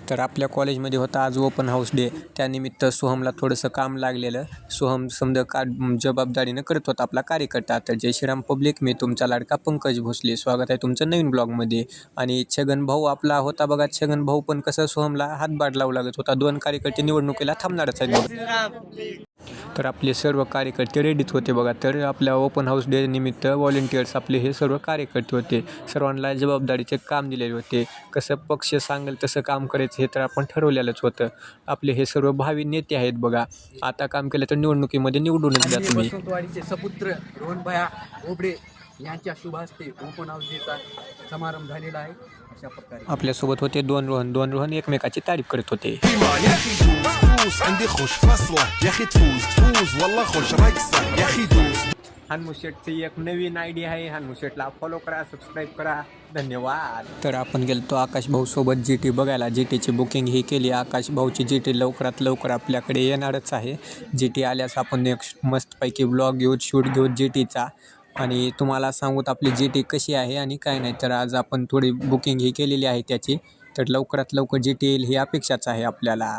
तर आपल्या कॉलेजमध्ये होता आज ओपन हाऊस डे. त्यानिमित्त सोहमला थोडंसं काम लागलेलं. सोहम समजा जबाबदारीनं करत होता आपला कार्यकर्ता. तर जय श्रीराम पब्लिक, मी तुमचा लाडका पंकज भोसले. स्वागत आहे तुमचं नवीन ब्लॉगमध्ये. आणि छगन भाऊ आपला होता बघा. छगन भाऊ पण कसं सोहमला हातभार लावू लागत होता. 2 कार्यकर्ते निवडणुकीला थांबणारच आहेत बघा. तर आपले सर्व कार्यकर्ते रेडीच होते बघा. तर आपल्या ओपन हाऊस डे निमित्त व्हॉलेंटियर्स आपले हे सर्व कार्यकर्ते होते. सर्वांना जबाबदारीचे काम दिलेले होते. कसं पक्ष सांगेल तसं काम करायचं हे तर आपण ठरवलेलंच होतं. आपले हे सर्व भावी नेते आहेत बघा. आता काम केलं तर निवडणुकीमध्ये निवडूनच द्या तुम्ही. वसंतवाडीचे सपुत्र रोहनभया ओबडे यांच्या शुभ हस्ते ओपन हाऊस डेचा समारंभ झालेला आहे. अशा प्रकारे आपल्यासोबत होते दोन रोहन एकमेकाची तारीफ करत होते. हनुमू शेटची एक नवीन आयडिया आहे. हनुमू शेटला फॉलो करा, सबस्क्राईब करा. धन्यवाद. तर आपण गेलो आकाश भाऊ सोबत GT बघायला. GTची बुकिंग ही केली. आकाश भाऊची GT लवकरात लवकर आपल्याकडे येणारच आहे. GT आल्यास आपण एक मस्तपैकी ब्लॉग घेऊ, शूट घेऊ GTचा. आणि तुम्हाला सांगूत आपली GT कशी आहे आणि काय नाही. तर आज आपण थोडी बुकिंग ही केलेली आहे त्याची. तर लवकरात लवकर GT येईल ही अपेक्षाच आहे आपल्याला.